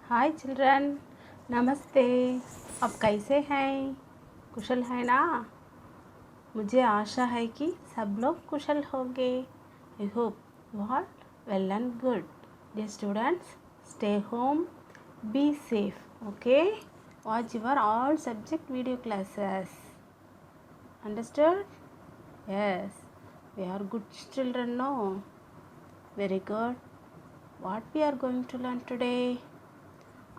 हाय children, नमस्ते। आप कैसे हैं? कुशल है ना? मुझे आशा है कि सब लोग कुशल होंगे। I hope you are well and good. Dear students, stay home, be safe, okay? Watch your all subject video classes. Understood? Yes, we are good children, no? Very good. What we are going to learn today?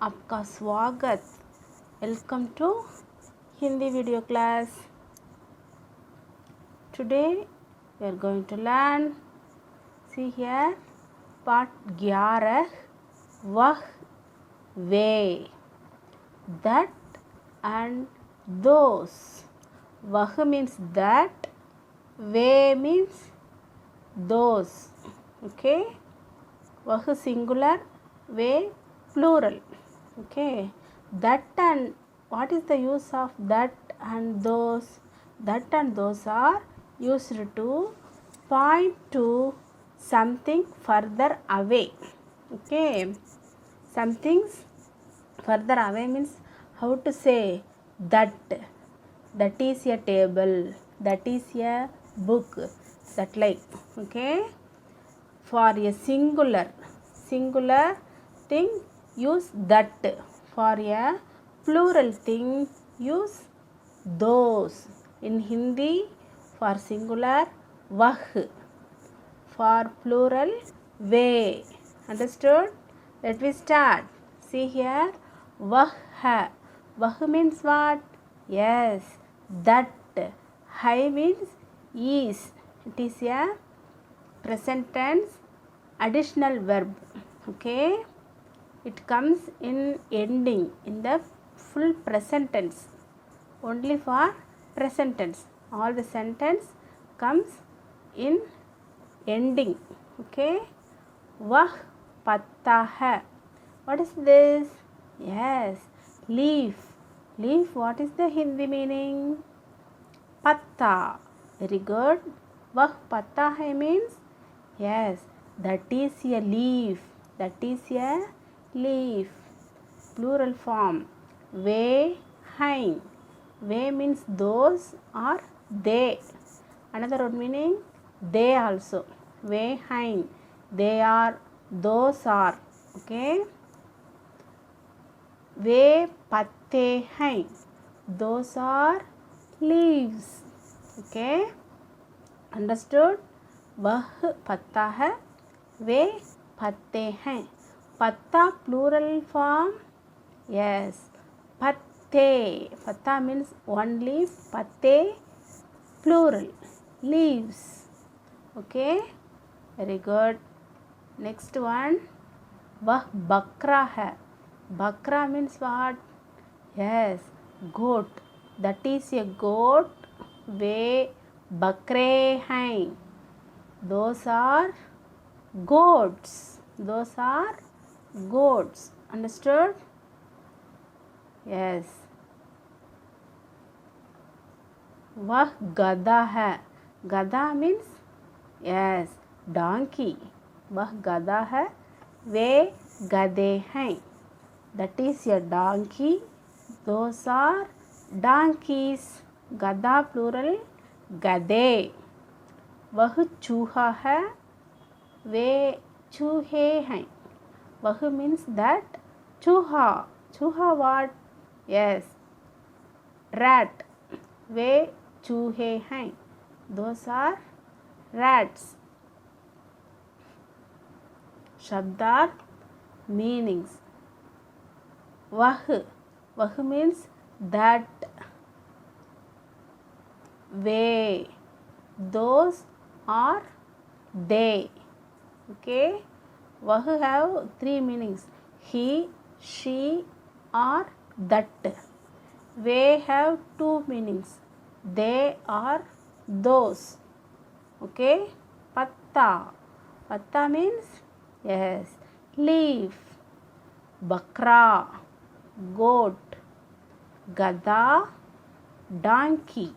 आपका स्वागत। Welcome to Hindi video class. Today we are going to learn, see here, part 11, वह वे, that and those. वह means that, वे means those, okay? वह singular, वे plural, okay? That and what is the use of that and those? That and those are used to point to something further away, okay? Something's further away means how to say that is a table, that is a book, that like, okay? For a singular thing, use that. For a plural thing, use those. In Hindi, for singular, vah. For plural, ve. Understood? Let me start. See here, vah hai. Vah means what? Yes, that. Hai means is. It is a present tense additional verb, okay? It comes in ending, in the full present tense, only for present tense. All the sentence comes in ending, okay? Vah patta hai. What is this? Yes, leaf. Leaf, what is the Hindi meaning? Patta. Very good. Vah patta hai means, yes, that is a leaf. That is a leaf. Plural form. Ve hain. Ve means those or they. Another word meaning they also. Ve hain. They are, those are. Okay. Ve patte hain. Those are leaves. Okay. Understood? वह पत्ता है, वे पत्ते हैं. पत्ता plural form, yes, पत्ते. पत्ता means one leaf, पत्ते plural, leaves. Okay, very good. Next one, वह बकरा है. बकरा means what? Yes, goat. That is a goat. वे बकरे हैं. Those are goats. Those are goats. Understood? Yes. वह गधा है. गधा means, yes, donkey. वह गधा है, वे गधे हैं. That is a donkey. Those are donkeys. गधा plural, गधे. वह चूहा है, वे चूहे हैं. वह means that, चूहा. चूहा what? Yes, rat. वे चूहे हैं. Those are rats. शब्दार्थ, meanings. वह means that, way, those or they, okay? वह have three meanings: he, she or that. Way have two meanings: they or those, okay? पत्ता means, yes, leaf. बकरा, goat. गधा, donkey.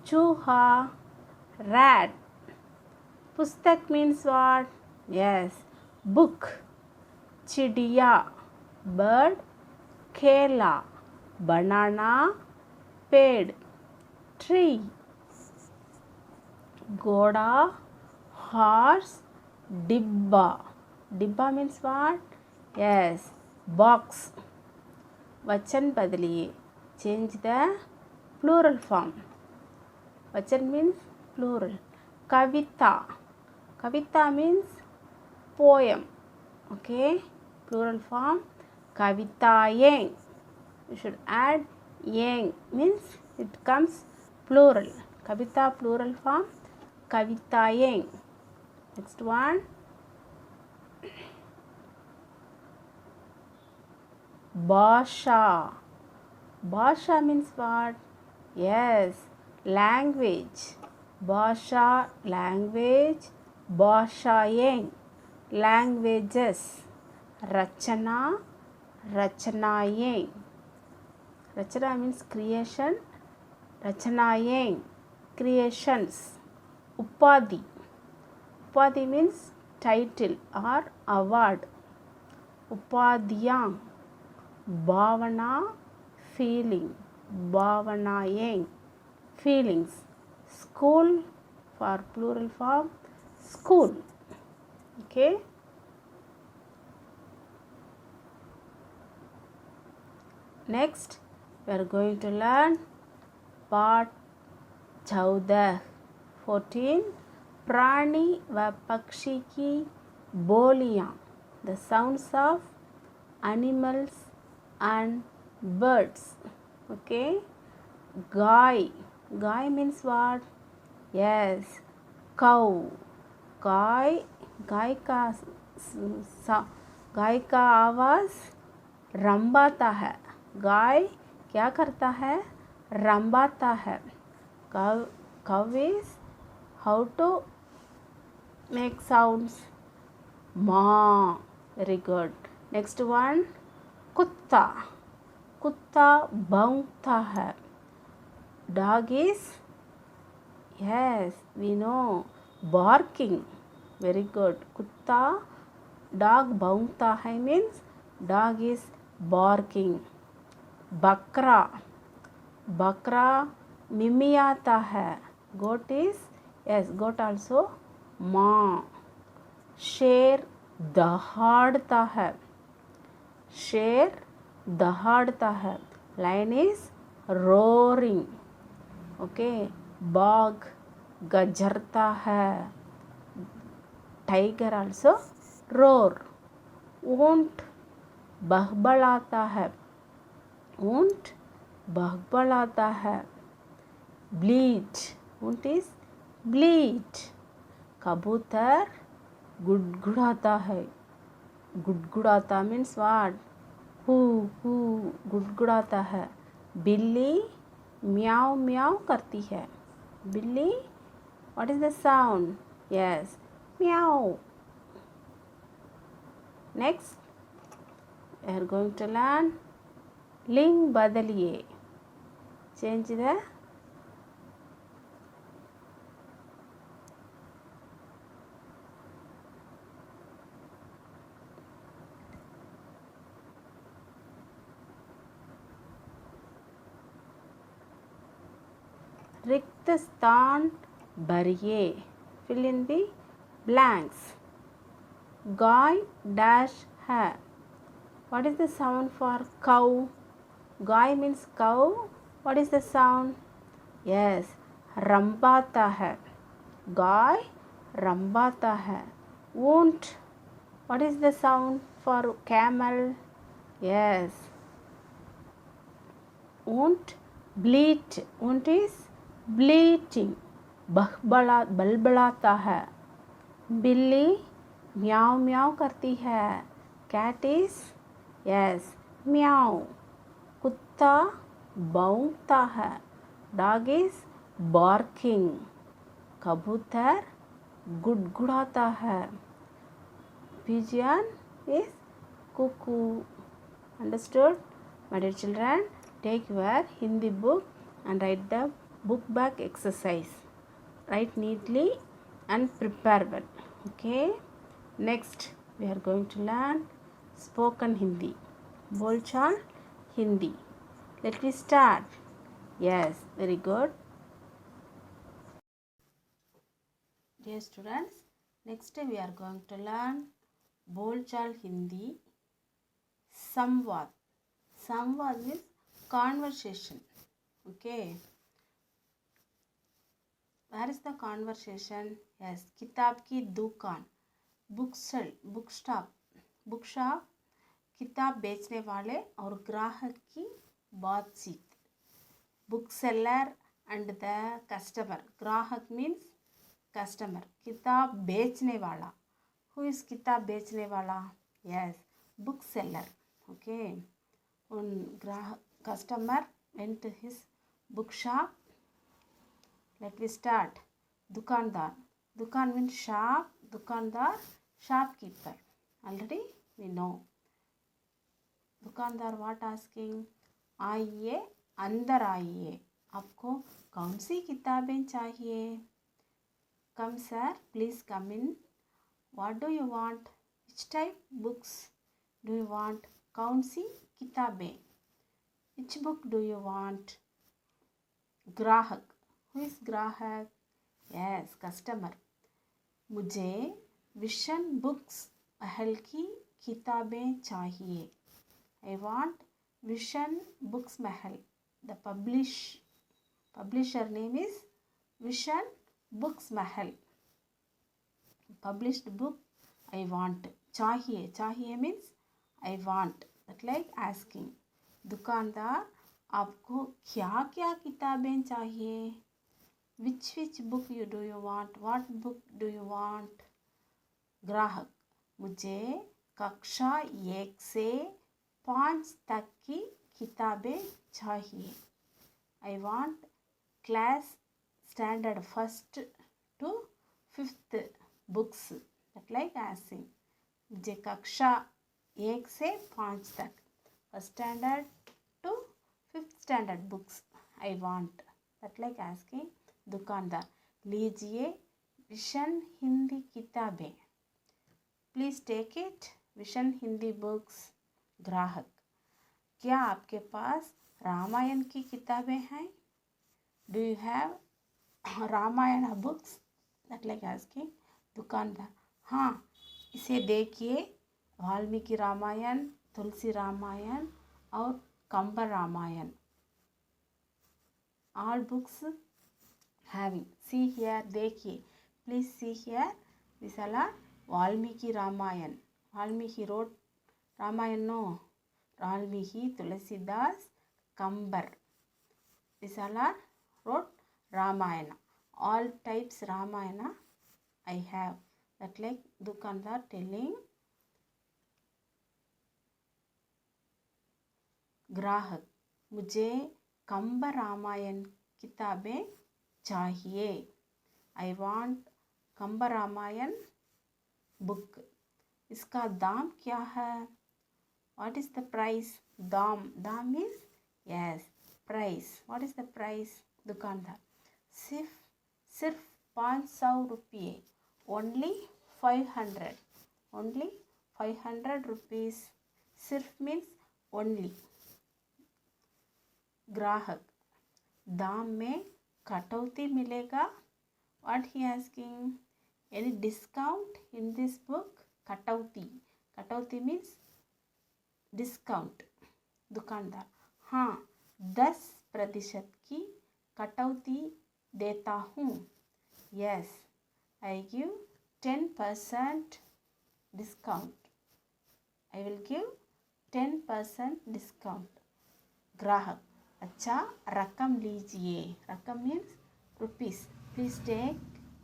चूहा, rat. पुस्तक means what? Yes, book. चिड़िया, bird, kela, banana, पेड़, tree, घोड़ा, horse, dibba. Dibba means what? Yes, box. Vachan badliye. Change the plural form. Vachan means plural. Kavita. Kavita means poem. Okay, plural form. Kavitayeng. You should add yang means it comes plural. Kavita plural form. Kavitayeng. Next one. Bhasha. Bhasha means what? Yes, language. Bhasha, language. Bhashayeng, languages. Rachana, Rachanayeng. Rachana means creation. Rachanayeng, creations. Upadhi. Upadhi means title or award. Upadhyang. Bhavana, feeling. Bhavanayeng, feelings. School for plural form. School. Okay. Next, we are going to learn part 14. 14. Prani व पक्षी की बोलियाँ. The sounds of animals and birds. Okay. Gai. Gai means what? Yes, cow. गाय गाय का आवाज़ रंबाता है. गाय क्या करता है? रंबाता है. cow is how to make sounds? Ma. Very good. Next one. कुत्ता. कुत्ता भौंकता है. Dog is, yes, we know, barking. Very good. कुत्ता, dog भौंकता है means dog is barking. बकरा. बकरा मिमियाता है. Goat is, yes, goat also माँ. शेर दहाड़ता है. शेर दहाड़ता है. Lion is roaring. Okay. बाघ गजरता है. Tiger also roar. ऊंट बहबड़ाता है. ऊंट बहबड़ाता है. Bleat. ऊंट is bleat. कबूतर गुड़गुड़ाता है. गुड़गुड़ाता means what? हू हू गुड़गुड़ाता है. बिल्ली म्याओ म्याओ करती है. बिल्ली, what is the sound? Yes, meow. Next, we are going to learn लिंग बदलिए. Change the रिक्त स्थान भरिए. Fill in the blanks. Guy dash है. What is the sound for cow? Guy means cow. What is the sound? Yes, रंबाता है. गाय रंबाता है. ऊंट, what is the sound for camel? Yes, ऊंट bleat. ऊंट is bleating. बलबलाता है. बिल्ली म्याओ म्याओ करती है. Cat is, yes, meow. कुत्ता भौंकता है. Dog is barking. कबूतर गुड़गुड़ाता है. Pigeon is cuckoo. Understood? My dear children, take your Hindi book and write the book back exercise. Write neatly and prepare well. Okay. Next, we are going to learn spoken Hindi. Bolchal Hindi. Let me start. Yes, very good. Dear students, next we are going to learn Bolchal Hindi Samvad. Samvad means conversation. Okay. Where is the conversation? Yes, किताब की दुकान, book shop, किताब बेचने वाले और ग्राहक की बातचीत. Book seller and the customer. ग्राहक means customer. किताब बेचने वाला. Who is किताब बेचने वाला? Yes, book seller. Okay. Customer went to his book shop. Let me start. दुकानदार. दुकान means shop. दुकानदार shopkeeper. Already we know. दुकानदार what asking? आइए अंदर आइए. आपको कौन सी किताबें चाहिए? Come sir, please come in. What do you want? Which type books do you want? कौन सी किताबें? Which book do you want? ग्राहक. Who is ग्राहक? Yes, customer. मुझे विशन बुक्स महल की किताबें चाहिए. I want vision books Mahal. The publisher name is Vishan Books Mahal. Published book I want. चाहिए means I want. That like asking. दुकानदार आपको क्या क्या किताबें चाहिए? Which book do you want? What book do you want? ग्राहक मुझे कक्षा 1 से 5 तक की किताबें चाहिए. I want class standard 1st to 5th books. That like asking. मुझे कक्षा 1 से 5 तक 1st standard to 5th standard books I want. That like asking. दुकानदार लीजिए विशन हिंदी किताबें. Please take it. विशन हिंदी बुक्स. ग्राहक क्या आपके पास रामायण की किताबें हैं? Do you have Ramayan books? That like asking. दुकानदार हाँ इसे देखिए. वाल्मीकि रामायण, तुलसी रामायण और कंब Ramayan. All books having. See here, देखिए. Please see here. These are Valmiki Ramayan. Valmiki wrote Ramayana. No. Valmiki, Tulasidas, Kambar. These are wrote Ramayana. All types Ramayana I have. That like Dukandar telling. ग्राहक मुझे कंब रामायण किताबें चाहिए. I want Kamba Ramayana book. इसका दाम क्या है? What is the price? दाम. दाम means yes price. What is the price? दुकानदार सिर्फ 500 रुपये. Only 500. Only 500 rupees. सिर्फ means only. ग्राहक दाम में कटौती मिलेगा. What he asking? Any discount in this book? कटौती means discount. दुकानदार हाँ 10% की कटौती देता हूँ. Yes, I give 10% discount. I will give 10% discount. ग्राहक अच्छा रकम लीजिए. रकम means rupees. Please take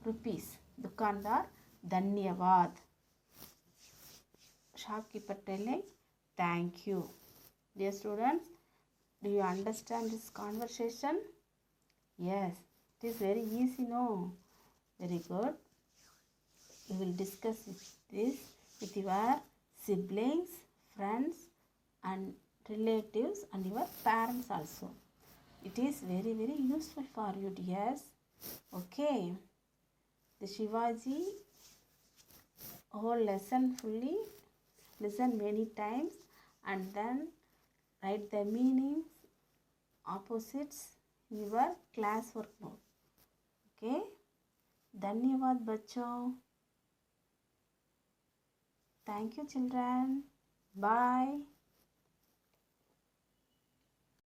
rupees. दुकानदार धन्यवाद. Shopkeeper telling thank you. Dear students, do you understand this conversation? Yes, it is very easy, no? Very good. You will discuss this with your siblings, friends and relatives and your parents also. It is very useful for you, dears. Okay. The Shivaji whole lesson fully listen many times and then write the meanings, opposites in your classwork note. Okay? धन्यवाद बच्चों. Thank you children. Bye.